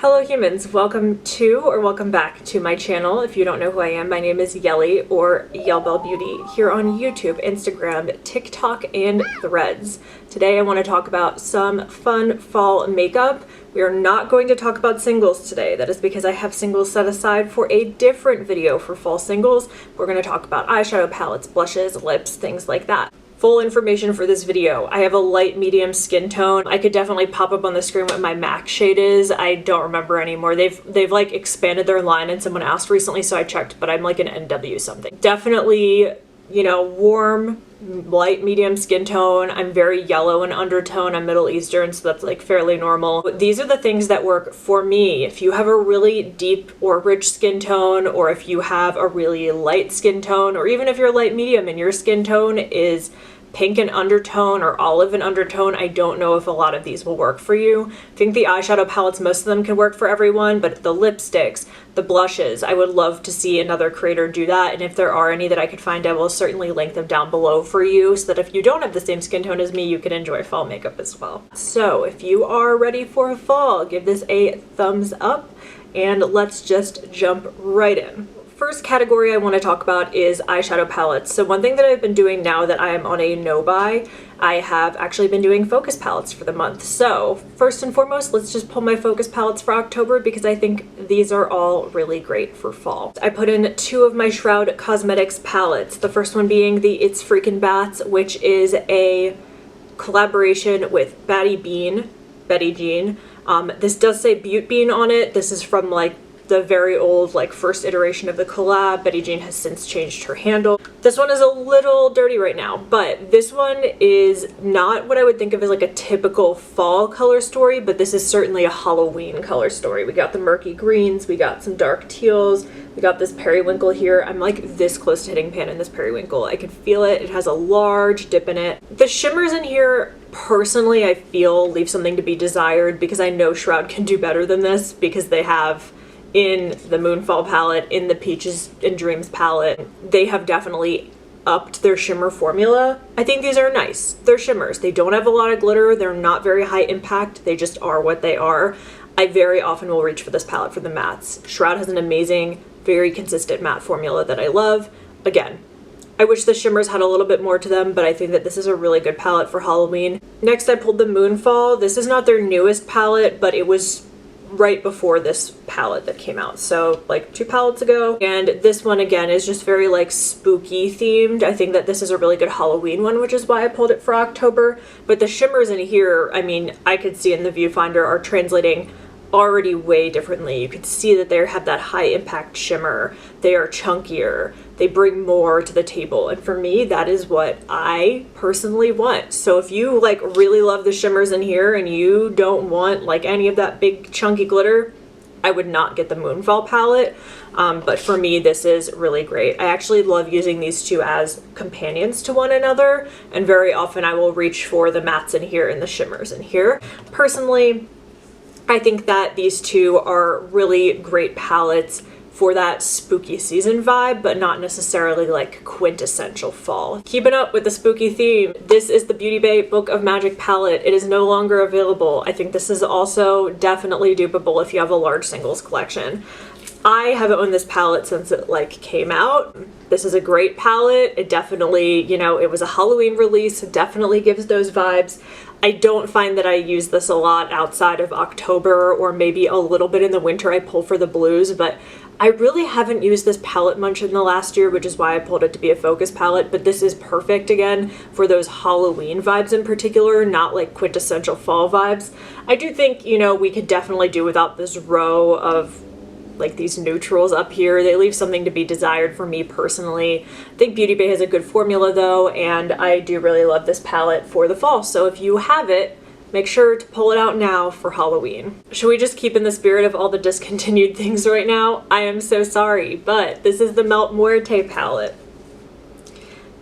Hello humans, welcome to or welcome back to my channel. If you don't know who I am, my name is Yelly or Yellbell Beauty here on YouTube, Instagram, TikTok, and Threads. Today I want to talk about some fun fall makeup. We are not going to talk about singles today. That is because I have singles set aside for a different video for fall singles. We're going to talk about eyeshadow palettes, blushes, lips, things like that. Full information for this video. I have a light medium skin tone. I could definitely pop up on the screen what my MAC shade is. I don't remember anymore. They've like expanded their line and someone asked recently, so I checked, but I'm like an NW something. Definitely, you know, warm, light medium skin tone. I'm very yellow in undertone. I'm Middle Eastern, so that's like fairly normal. But these are the things that work for me. If you have a really deep or rich skin tone, or if you have a really light skin tone, or even if you're light medium and your skin tone is pink in undertone or olive in undertone, I don't know if a lot of these will work for you. I think the eyeshadow palettes, most of them can work for everyone, but the lipsticks, the blushes, I would love to see another creator do that, and if there are any that I could find, I will certainly link them down below for you so that if you don't have the same skin tone as me, you can enjoy fall makeup as well. So if you are ready for fall, give this a thumbs up and let's just jump right in. First category I want to talk about is eyeshadow palettes. So one thing that I've been doing now that I am on a no-buy, I have actually been doing focus palettes for the month. So first and foremost, let's just pull my focus palettes for October because I think these are all really great for fall. I put in two of my Shroud Cosmetics palettes. The first one being the It's Freakin' Bats, which is a collaboration with Betty Jean. This does say Butte Bean on it. This is from like the very old like first iteration of the collab. Betty Jean has since changed her handle. This one is a little dirty right now, but this one is not what I would think of as like a typical fall color story, but this is certainly a Halloween color story. We got the murky greens, we got some dark teals, we got this periwinkle here. I'm like this close to hitting pan in this periwinkle. I can feel it. It has a large dip in it. The shimmers in here, personally, I feel leave something to be desired because I know Shroud can do better than this because they have in the Moonfall palette, in the Peaches and Dreams palette, they have definitely upped their shimmer formula. I think these are nice. They're shimmers. They don't have a lot of glitter. They're not very high impact. They just are what they are. I very often will reach for this palette for the mattes. Shroud has an amazing, very consistent matte formula that I love. Again, I wish the shimmers had a little bit more to them, but I think that this is a really good palette for Halloween. Next, I pulled the Moonfall. This is not their newest palette, but it was right before this palette that came out, so like 2 palettes ago. And this one again is just very like spooky themed. I think that this is a really good Halloween one, which is why I pulled it for October. But the shimmers in here, I mean, I could see in the viewfinder are translating already way differently. You could see that they have that high impact shimmer. They are chunkier. They bring more to the table. And for me, that is what I personally want. So if you like really love the shimmers in here and you don't want like any of that big chunky glitter, I would not get the Moonfall palette. But for me, this is really great. I actually love using these two as companions to one another. And very often I will reach for the mattes in here and the shimmers in here. Personally, I think that these two are really great palettes for that spooky season vibe, but not necessarily like quintessential fall. Keeping up with the spooky theme, this is the Beauty Bay Book of Magic palette. It is no longer available. I think this is also definitely dupable if you have a large singles collection. I haven't owned this palette since it like came out. This is a great palette. It definitely, you know, it was a Halloween release. It definitely gives those vibes. I don't find that I use this a lot outside of October or maybe a little bit in the winter. I pull for the blues, but I really haven't used this palette much in the last year, which is why I pulled it to be a focus palette, but this is perfect again for those Halloween vibes in particular, not like quintessential fall vibes. I do think, you know, we could definitely do without this row of like these neutrals up here. They leave something to be desired for me personally. I think Beauty Bay has a good formula though, and I do really love this palette for the fall. So if you have it, make sure to pull it out now for Halloween. Should we just keep in the spirit of all the discontinued things right now? I am so sorry, but this is the Melt Muerte palette.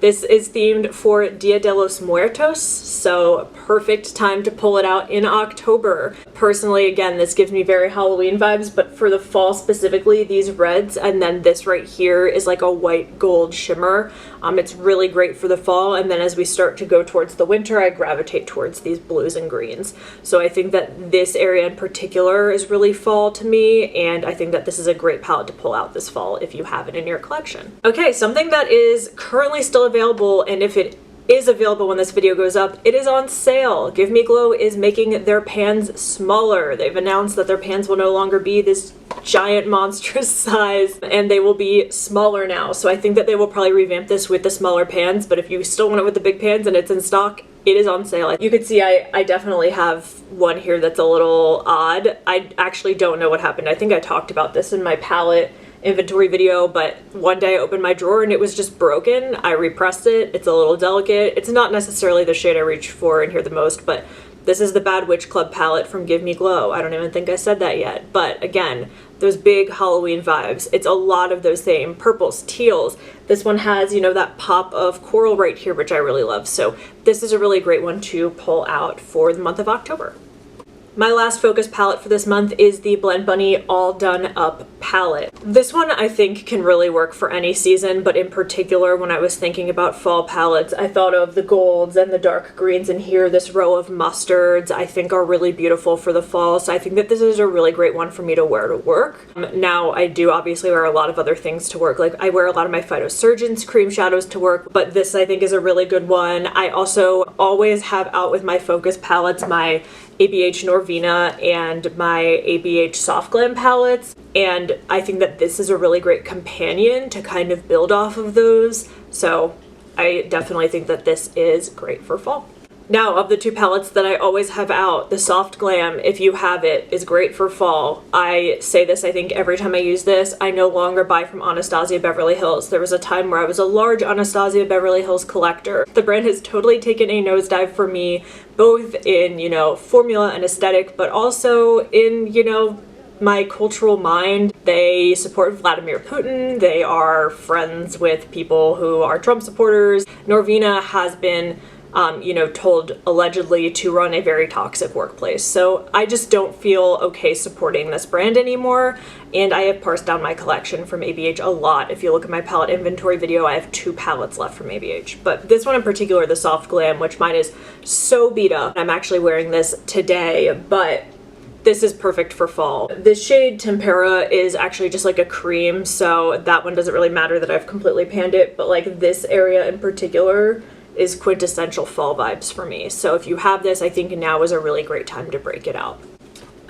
This is themed for Dia de los Muertos, so perfect time to pull it out in October. Personally, again, this gives me very Halloween vibes, but for the fall specifically, these reds, and then this right here is like a white gold shimmer. It's really great for the fall, and then as we start to go towards the winter, I gravitate towards these blues and greens. So I think that this area in particular is really fall to me, and I think that this is a great palette to pull out this fall if you have it in your collection. Okay, something that is currently still available, and if it is available when this video goes up, it is on sale. Give Me Glow is making their pans smaller. They've announced that their pans will no longer be this giant monstrous size, and they will be smaller now. So I think that they will probably revamp this with the smaller pans, but if you still want it with the big pans and it's in stock, it is on sale. You can see I definitely have one here that's a little odd. I actually don't know what happened. I think I talked about this in my palette inventory video, but one day I opened my drawer and it was just broken. I repressed it. It's a little delicate. It's not necessarily the shade I reach for in here the most, but this is the Bad Witch Club palette from Give Me Glow. I don't even think I said that yet, but again, those big Halloween vibes. It's a lot of those same purples, teals. This one has, you know, that pop of coral right here, which I really love. So this is a really great one to pull out for the month of October. My last focus palette for this month is the Blend Bunny All Done Up palette. This one I think can really work for any season, but in particular when I was thinking about fall palettes, I thought of the golds and the dark greens in here. This row of mustards I think are really beautiful for the fall, so I think that this is a really great one for me to wear to work. Now I do obviously wear a lot of other things to work, like I wear a lot of my Phytosurgeons cream shadows to work, but this I think is a really good one. I also always have out with my focus palettes my ABH Norvina and my ABH Soft Glam palettes, and I think that this is a really great companion to kind of build off of those, so I definitely think that this is great for fall. Now, of the two palettes that I always have out, the Soft Glam, if you have it, is great for fall. I say this, I think, every time I use this. I no longer buy from Anastasia Beverly Hills. There was a time where I was a large Anastasia Beverly Hills collector. The brand has totally taken a nosedive for me, both in, you know, formula and aesthetic, but also in, you know, my cultural mind. They support Vladimir Putin. They are friends with people who are Trump supporters. Norvina has been you know, told allegedly to run a very toxic workplace. So I just don't feel okay supporting this brand anymore, and I have parsed down my collection from ABH a lot. If you look at my palette inventory video, I have 2 palettes left from ABH. But this one in particular, the Soft Glam, which mine is so beat up. I'm actually wearing this today, but this is perfect for fall. This shade Tempera is actually just like a cream, so that one doesn't really matter that I've completely panned it, but like this area in particular is quintessential fall vibes for me. So if you have this, I think now is a really great time to break it out.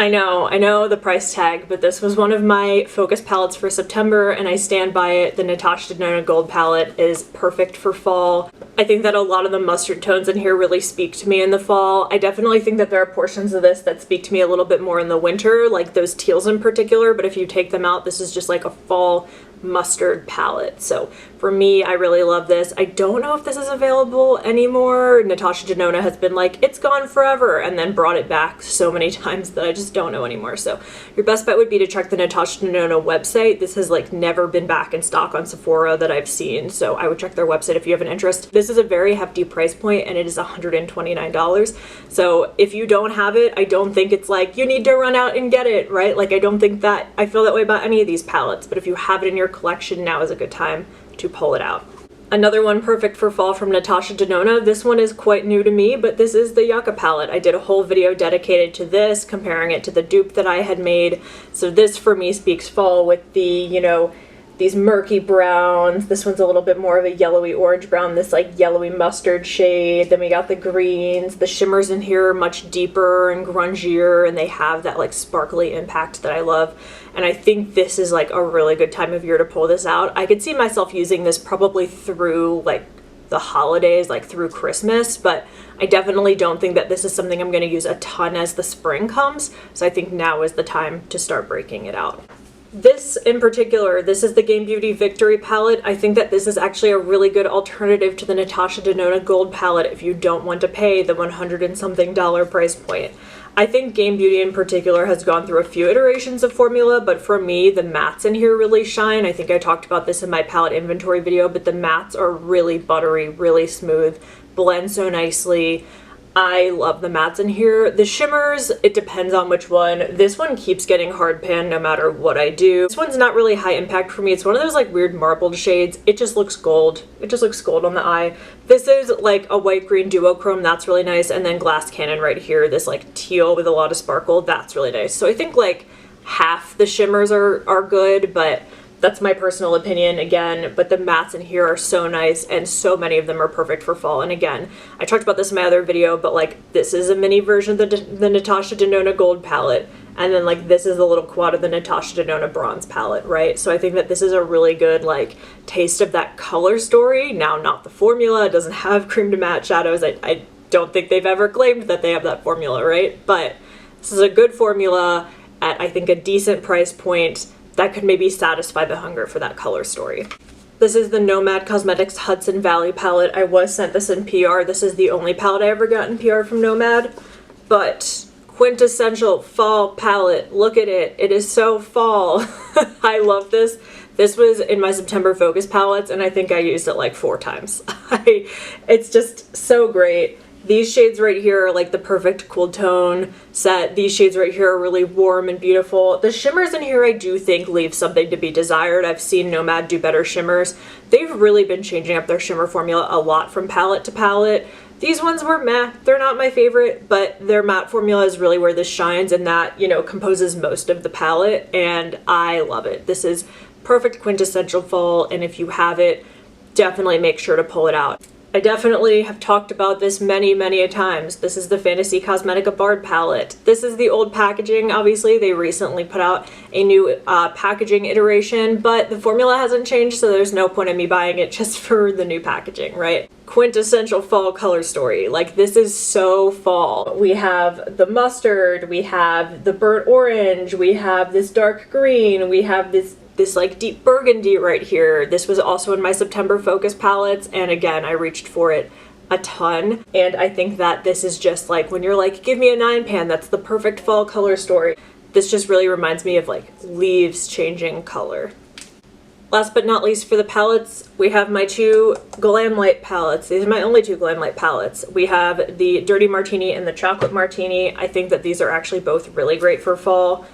I know the price tag, but this was one of my focus palettes for September, and I stand by it. The Natasha Denona Gold palette is perfect for fall. I think that a lot of the mustard tones in here really speak to me in the fall. I definitely think that there are portions of this that speak to me a little bit more in the winter, like those teals in particular, but if you take them out, this is just like a fall mustard palette. So for me, I really love this. I don't know if this is available anymore. Natasha Denona has been like, it's gone forever, and then brought it back so many times that I just don't know anymore. So your best bet would be to check the Natasha Denona website. This has like never been back in stock on Sephora that I've seen, so I would check their website if you have an interest. This is a very hefty price point, and it is $129. So if you don't have it, I don't think it's like you need to run out and get it, right? Like I don't think that I feel that way about any of these palettes, but if you have it in your collection, now is a good time to pull it out. Another one perfect for fall from Natasha Denona. This one is quite new to me, but this is the Yucca palette. I did a whole video dedicated to this, comparing it to the dupe that I had made. So this for me speaks fall with the, you know, these murky browns. This one's a little bit more of a yellowy orange brown, this like yellowy mustard shade. Then we got the greens. The shimmers in here are much deeper and grungier, and they have that like sparkly impact that I love. And I think this is like a really good time of year to pull this out. I could see myself using this probably through like the holidays, like through Christmas, but I definitely don't think that this is something I'm going to use a ton as the spring comes. So I think now is the time to start breaking it out. This in particular, this is the Game Beauty Victory palette. I think that this is actually a really good alternative to the Natasha Denona Gold palette if you don't want to pay the $100 and something price point. I think Game Beauty in particular has gone through a few iterations of formula, but for me, the mattes in here really shine. I think I talked about this in my palette inventory video, but the mattes are really buttery, really smooth, blend so nicely. I love the mattes in here. The shimmers, it depends on which one. This one keeps getting hard pan no matter what I do. This one's not really high impact for me. It's one of those like weird marbled shades. It just looks gold. It just looks gold on the eye. This is like a white green duochrome. That's really nice. And then Glass Cannon right here, this like teal with a lot of sparkle. That's really nice. So I think like half the shimmers are good, but that's my personal opinion again, but the mattes in here are so nice and so many of them are perfect for fall. And again, I talked about this in my other video, but like this is a mini version of the Natasha Denona Gold palette. And then like this is a little quad of the Natasha Denona Bronze palette, right? So I think that this is a really good like taste of that color story. Now, not the formula. It doesn't have cream to matte shadows. I don't think they've ever claimed that they have that formula, right? But this is a good formula at I think a decent price point that could maybe satisfy the hunger for that color story. This is the Nomad Cosmetics Hudson Valley palette. I was sent this in PR. This is the only palette I ever got in PR from Nomad, but quintessential fall palette. Look at it. It is so fall. I love this. This was in my September Focus palettes and I think I used it like 4 times. It's just so great. These shades right here are like the perfect cool tone set. These shades right here are really warm and beautiful. The shimmers in here I do think leave something to be desired. I've seen Nomad do better shimmers. They've really been changing up their shimmer formula a lot from palette to palette. These ones were meh. They're not my favorite, but their matte formula is really where this shines and that, you know, composes most of the palette and I love it. This is perfect quintessential fall and if you have it, definitely make sure to pull it out. I definitely have talked about this many a times. This is the Fantasy Cosmetica Bard palette. This is the old packaging. Obviously, they recently put out a new packaging iteration, but the formula hasn't changed, so there's no point in me buying it just for the new packaging, right? Quintessential fall color story. Like, this is so fall. We have the mustard, we have the burnt orange, we have this dark green, we have this like deep burgundy right here. This was also in my September Focus palettes and again I reached for it a ton and I think that this is just like when you're like give me a 9 pan, that's the perfect fall color story. This just really reminds me of like leaves changing color. Last but not least for the palettes, we have my 2 Glamlight palettes. These are my only 2 Glamlight palettes. We have the Dirty Martini and the Chocolate Martini. I think that these are actually both really great for fall.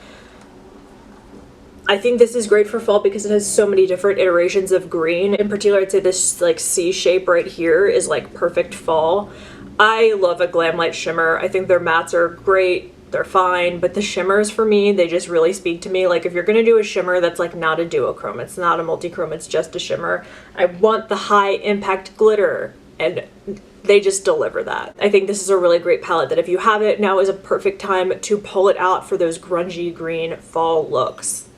I think this is great for fall because it has so many different iterations of green. In particular, I'd say this like C shape right here is like perfect fall. I love a Glamlight shimmer. I think their mattes are great. They're fine, but the shimmers for me, they just really speak to me. Like if you're gonna do a shimmer that's like not a duochrome, it's not a multichrome, it's just a shimmer. I want the high impact glitter and they just deliver that. I think this is a really great palette that if you have it, now is a perfect time to pull it out for those grungy green fall looks.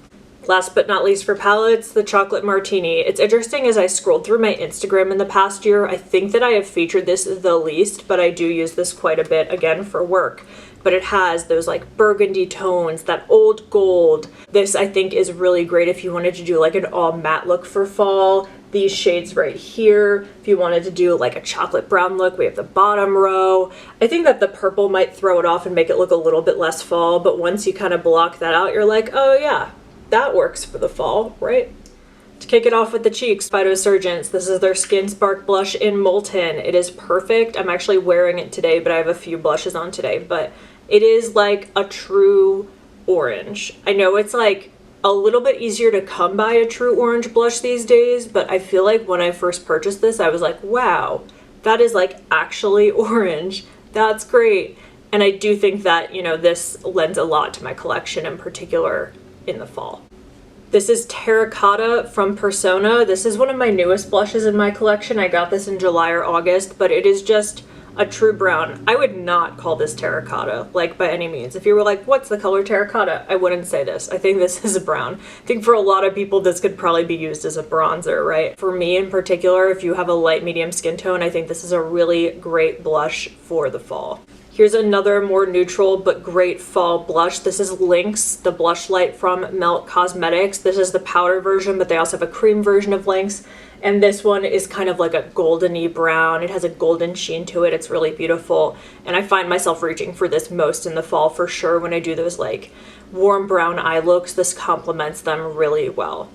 Last but not least for palettes, the Chocolate Martini. It's interesting as I scrolled through my Instagram in the past year, I think that I have featured this the least, but I do use this quite a bit, again, for work. But it has those like burgundy tones, that old gold. This I think is really great if you wanted to do like an all matte look for fall. These shades right here, if you wanted to do like a chocolate brown look, we have the bottom row. I think that the purple might throw it off and make it look a little bit less fall, but once you kind of block that out, you're like, oh yeah, that works for the fall, right? To kick it off with the cheeks, Phytosurgence. This is their Skin Spark blush in Molten. It is perfect. I'm actually wearing it today, but I have a few blushes on today, but it is like a true orange. I know it's like a little bit easier to come by a true orange blush these days, but I feel like when I first purchased this, I was like, wow, that is like actually orange. That's great. And I do think that, you know, this lends a lot to my collection in particular in the fall. This is Terracotta from Persona. This is one of my newest blushes in my collection. I got this in July or August, but it is just a true brown. I would not call this terracotta, like by any means. If you were like, what's the color terracotta? I wouldn't say this. I think this is a brown. I think for a lot of people, this could probably be used as a bronzer, right? For me in particular, if you have a light medium skin tone, I think this is a really great blush for the fall. Here's another more neutral but great fall blush. This is Lynx, the blush light from Melt Cosmetics. This is the powder version, but they also have a cream version of Lynx. And this one is kind of like a goldeny brown. It has a golden sheen to it. It's really beautiful. And I find myself reaching for this most in the fall for sure when I do those like warm brown eye looks. This complements them really well.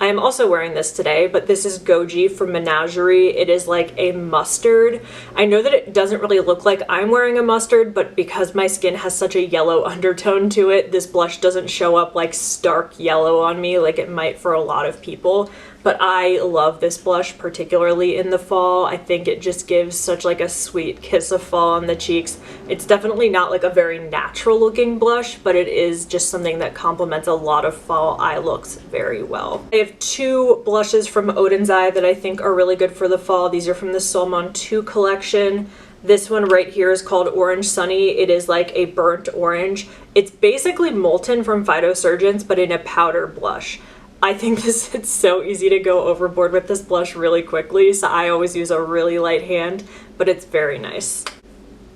I am also wearing this today, but this is Goji from Menagerie. It is like a mustard. I know that it doesn't really look like I'm wearing a mustard, but because my skin has such a yellow undertone to it, this blush doesn't show up like stark yellow on me like it might for a lot of people. But I love this blush, particularly in the fall. I think it just gives such like a sweet kiss of fall on the cheeks. It's definitely not like a very natural looking blush, but it is just something that complements a lot of fall eye looks very well. I have two blushes from Odin's Eye that I think are really good for the fall. These are from the Solmon 2 collection. This one right here is called Orange Sunny. It is like a burnt orange. It's basically Molten from Phytosurgeons, but in a powder blush. I think it's so easy to go overboard with this blush really quickly, so I always use a really light hand, but it's very nice.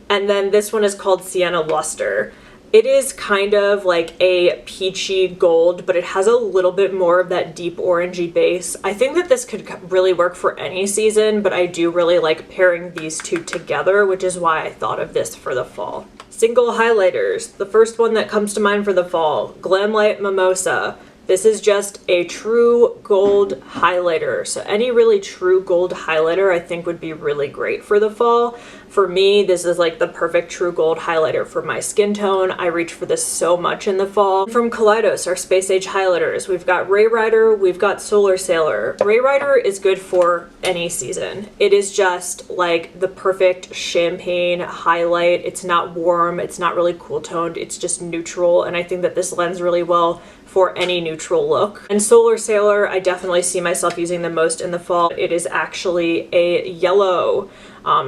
And then this one is called Sienna Luster. It is kind of like a peachy gold, but it has a little bit more of that deep orangey base. I think that this could really work for any season, but I do really like pairing these two together, which is why I thought of this for the fall. Single highlighters. The first one that comes to mind for the fall, Glamlight Mimosa. This is just a true gold highlighter. So any really true gold highlighter I think would be really great for the fall. For me, this is like the perfect true gold highlighter for my skin tone. I reach for this so much in the fall. From Kaleidos, our Space Age highlighters, we've got Ray Rider, we've got Solar Sailor. Ray Rider is good for any season. It is just like the perfect champagne highlight. It's not warm, it's not really cool toned, it's just neutral, and I think that this lends really well for any neutral look. And Solar Sailor, I definitely see myself using the most in the fall. It is actually a yellow.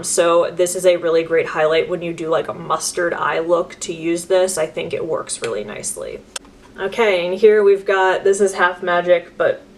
So this is a really great highlight when you do like a mustard eye look to use this. I think it works really nicely. Okay, and here we've got, this is Half Magic,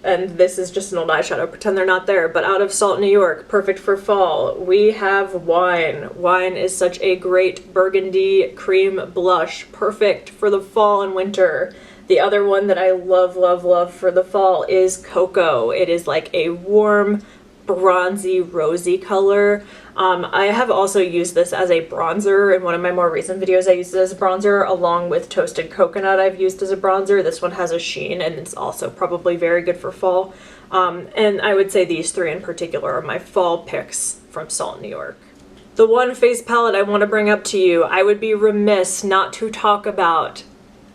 and this is just an old eyeshadow, pretend they're not there, but Out of Salt, New York, perfect for fall. We have Wine. Wine is such a great burgundy cream blush, perfect for the fall and winter. The other one that I love, love, love for the fall is Cocoa. It is like a warm, bronzy, rosy color. I have also used this as a bronzer. In one of my more recent videos, I used it as a bronzer, along with Toasted Coconut I've used as a bronzer. This one has a sheen, and it's also probably very good for fall. And I would say these three in particular are my fall picks from Salt, New York. The one face palette I want to bring up to you, I would be remiss not to talk about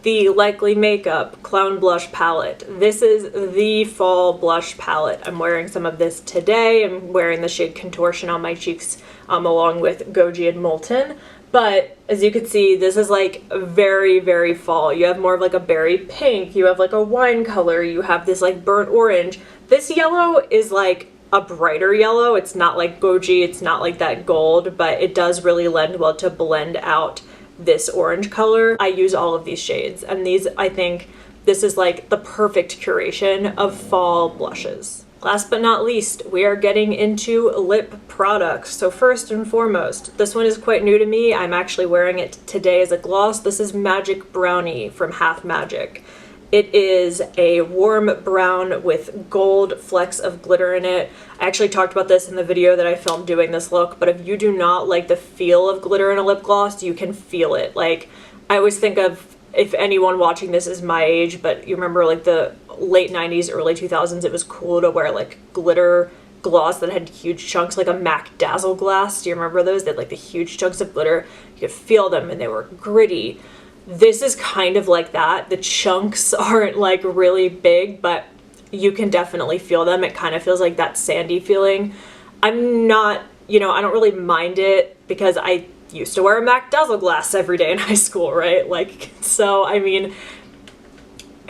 the Likely Makeup Clown Blush Palette. This is the fall blush palette. I'm wearing some of this today. I'm wearing the shade Contortion on my cheeks along with Goji and Molten. But as you can see, this is like very, very fall. You have more of like a berry pink, you have like a wine color, you have this like burnt orange. This yellow is like a brighter yellow. It's not like Goji, it's not like that gold, but it does really lend well to blend out this orange color. I use all of these shades, and these, I think this is like the perfect curation of fall blushes. Last but not least, we are getting into lip products. So first and foremost, this one is quite new to me. I'm actually wearing it today as a gloss. This is Magic Brownie from Half Magic. It is a warm brown with gold flecks of glitter in it. I actually talked about this in the video that I filmed doing this look, but if you do not like the feel of glitter in a lip gloss, you can feel it. Like, I always think of, if anyone watching this is my age, but you remember like the late 90s, early 2000s, it was cool to wear like glitter gloss that had huge chunks, like a MAC Dazzle Glass. Do you remember those? They had like the huge chunks of glitter. You could feel them and they were gritty. This is kind of like that. The chunks aren't like really big, but you can definitely feel them. It kind of feels like that sandy feeling. I'm not, I don't really mind it because I used to wear a MAC Dazzle Glass every day in high school, right? Like, so, I mean,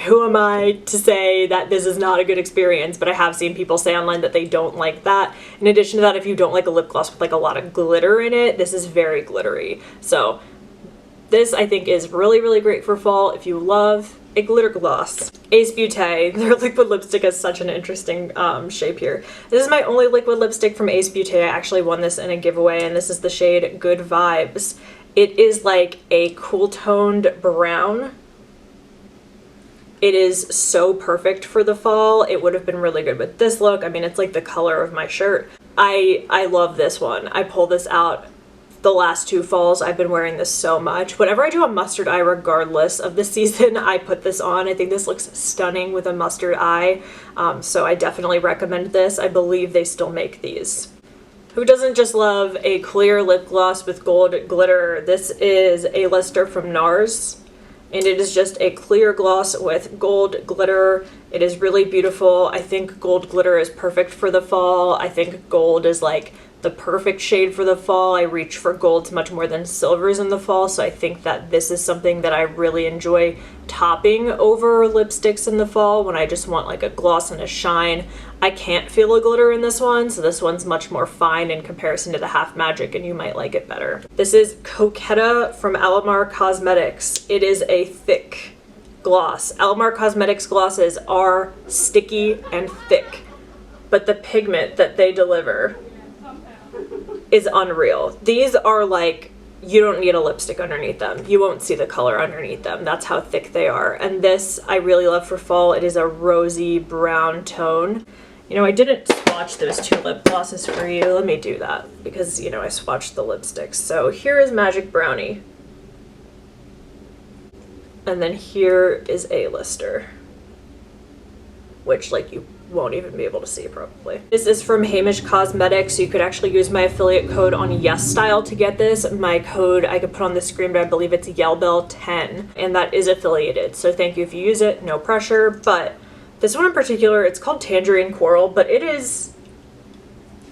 who am I to say that this is not a good experience? But I have seen people say online that they don't like that. In addition to that, if you don't like a lip gloss with like a lot of glitter in it, this is very glittery. So this, I think, is really, really great for fall if you love a glitter gloss. Ace Beauté, their liquid lipstick has such an interesting shape here. This is my only liquid lipstick from Ace Beauté. I actually won this in a giveaway, and this is the shade Good Vibes. It is like a cool toned brown. It is so perfect for the fall. It would have been really good with this look. I mean, it's like the color of my shirt. I love this one. I pull this out the last 2 falls. I've been wearing this so much. Whenever I do a mustard eye, regardless of the season, I put this on. I think this looks stunning with a mustard eye. So I definitely recommend this. I believe they still make these. Who doesn't just love a clear lip gloss with gold glitter? This is a Lister from NARS, and it is just a clear gloss with gold glitter. It is really beautiful. I think gold glitter is perfect for the fall. I think gold is like the perfect shade for the fall. I reach for golds much more than silvers in the fall, so I think that this is something that I really enjoy topping over lipsticks in the fall when I just want like a gloss and a shine. I can't feel a glitter in this one, so this one's much more fine in comparison to the Half Magic, and you might like it better. This is Coquetta from Alamar Cosmetics. It is a thick gloss. Alamar Cosmetics glosses are sticky and thick, but the pigment that they deliver is unreal. These are like, you don't need a lipstick underneath them. You won't see the color underneath them. That's how thick they are. And this I really love for fall. It is a rosy brown tone. You know, I didn't swatch those 2 lip glosses for you. Let me do that because, you know, I swatched the lipsticks. So here is Magic Brownie. And then here is A-Lister, which like you won't even be able to see probably. This is from Hamish Cosmetics. You could actually use my affiliate code on YesStyle to get this. My code I could put on the screen, but I believe it's YellBell10, and that is affiliated. So thank you if you use it, no pressure. But this one in particular, it's called Tangerine Coral, but it is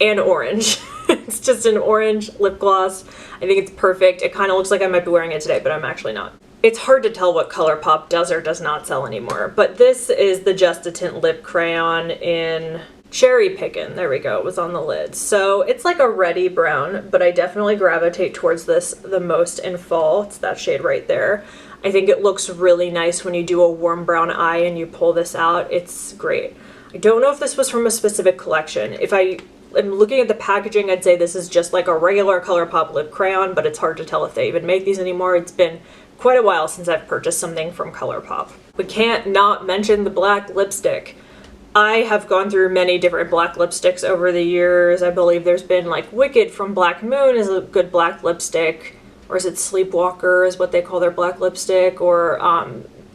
an orange. It's just an orange lip gloss. I think it's perfect. It kind of looks like I might be wearing it today, but I'm actually not. It's hard to tell what ColourPop does or does not sell anymore, but this is the Just a Tint lip crayon in Cherry Pickin'. There we go, it was on the lid. So it's like a reddy brown, but I definitely gravitate towards this the most in fall. It's that shade right there. I think it looks really nice when you do a warm brown eye and you pull this out. It's great. I don't know if this was from a specific collection. If I am looking at the packaging, I'd say this is just like a regular ColourPop lip crayon, but it's hard to tell if they even make these anymore. It's been quite a while since I've purchased something from ColourPop. We can't not mention the black lipstick. I have gone through many different black lipsticks over the years. I believe there's been like Wicked from Black Moon is a good black lipstick, or is it Sleepwalker is what they call their black lipstick, or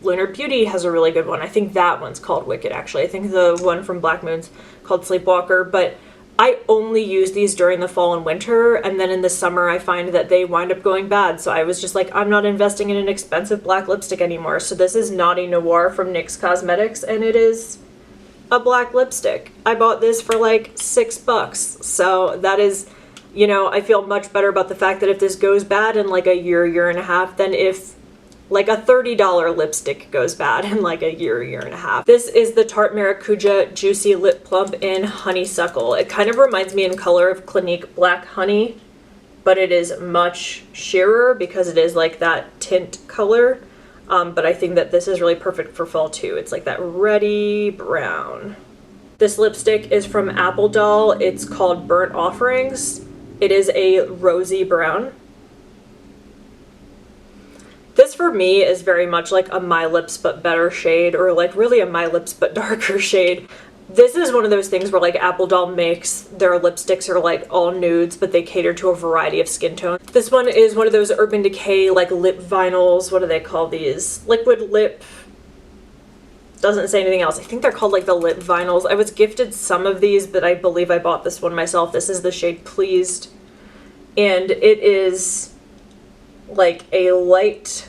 Lunar Beauty has a really good one. I think that one's called Wicked actually. I think the one from Black Moon's called Sleepwalker, but I only use these during the fall and winter, and then in the summer I find that they wind up going bad, so I was just like, I'm not investing in an expensive black lipstick anymore. So this is Naughty Noir from NYX Cosmetics, and it is a black lipstick. I bought this for like $6, so that is, you know, I feel much better about the fact that if this goes bad in like a year and a half, than if like a $30 lipstick goes bad in like a year and a half. This is the Tarte Maracuja Juicy Lip Plump in Honeysuckle. It kind of reminds me in color of Clinique Black Honey, but it is much sheerer because it is like that tint color. But I think that this is really perfect for fall too. It's like that reddy brown. This lipstick is from Apple Doll. It's called Burnt Offerings. It is a rosy brown. This for me is very much like a My Lips But Better shade, or like really a My Lips But Darker shade. This is one of those things where like Apple Doll makes their lipsticks are like all nudes, but they cater to a variety of skin tones. This one is one of those Urban Decay like lip vinyls. What do they call these? Liquid lip. Doesn't say anything else. I think they're called like the lip vinyls. I was gifted some of these, but I believe I bought this one myself. This is the shade Pleased, and it is like a light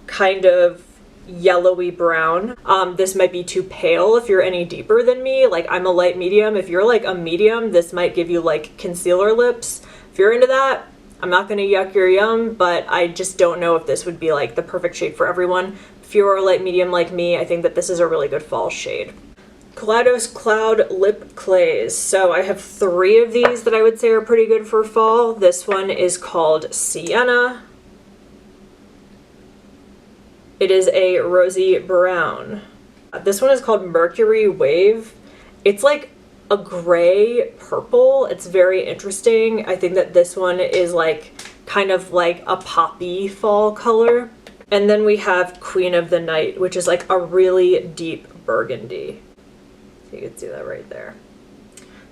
kind of yellowy brown. This might be too pale if you're any deeper than me. Like I'm a light medium. If you're like a medium, this might give you like concealer lips. If you're into that, I'm not gonna yuck your yum, but I just don't know if this would be like the perfect shade for everyone. If you're a light medium like me, I think that this is a really good fall shade. Kaleidos Cloud Lip Clays. So I have 3 of these that I would say are pretty good for fall. This one is called Sienna. It is a rosy brown. This one is called Mercury Wave. It's like a gray purple. It's very interesting. I think that this one is like kind of like a poppy fall color. And then we have Queen of the Night, which is like a really deep burgundy. So you can see that right there.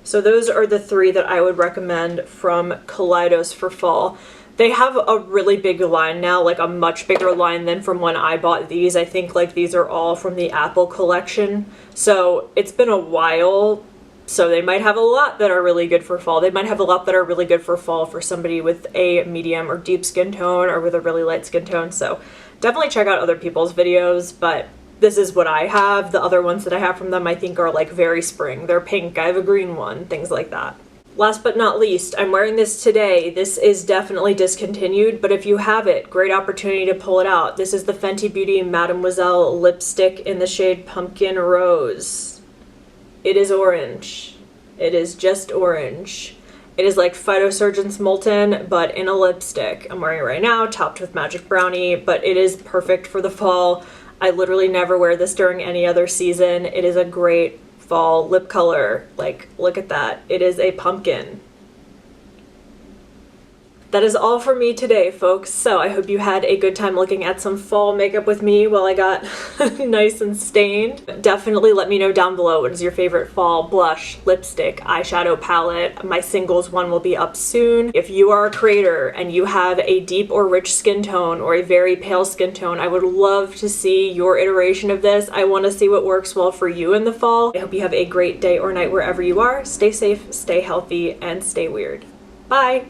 So those are the three that I would recommend from Kaleidos for fall. They have a really big line now, like a much bigger line than from when I bought these. I think like these are all from the Apple collection. So it's been a while. So they might have a lot that are really good for fall. They might have a lot that are really good for fall for somebody with a medium or deep skin tone or with a really light skin tone. So definitely check out other people's videos, but this is what I have. The other ones that I have from them I think are like very spring. They're pink, I have a green one, things like that. Last but not least, I'm wearing this today. This is definitely discontinued, but if you have it, great opportunity to pull it out. This is the Fenty Beauty Mademoiselle lipstick in the shade Pumpkin Rose. It is orange. It is just orange. It is like Phytosurgeon's Molten, but in a lipstick. I'm wearing it right now, topped with Magic Brownie, but it is perfect for the fall. I literally never wear this during any other season. It is a great fall lip color. Like, look at that. It is a pumpkin. That is all for me today, folks. So I hope you had a good time looking at some fall makeup with me while I got nice and stained. Definitely let me know down below what is your favorite fall blush, lipstick, eyeshadow palette. My singles one will be up soon. If you are a creator and you have a deep or rich skin tone or a very pale skin tone, I would love to see your iteration of this. I want to see what works well for you in the fall. I hope you have a great day or night wherever you are. Stay safe, stay healthy, and stay weird. Bye!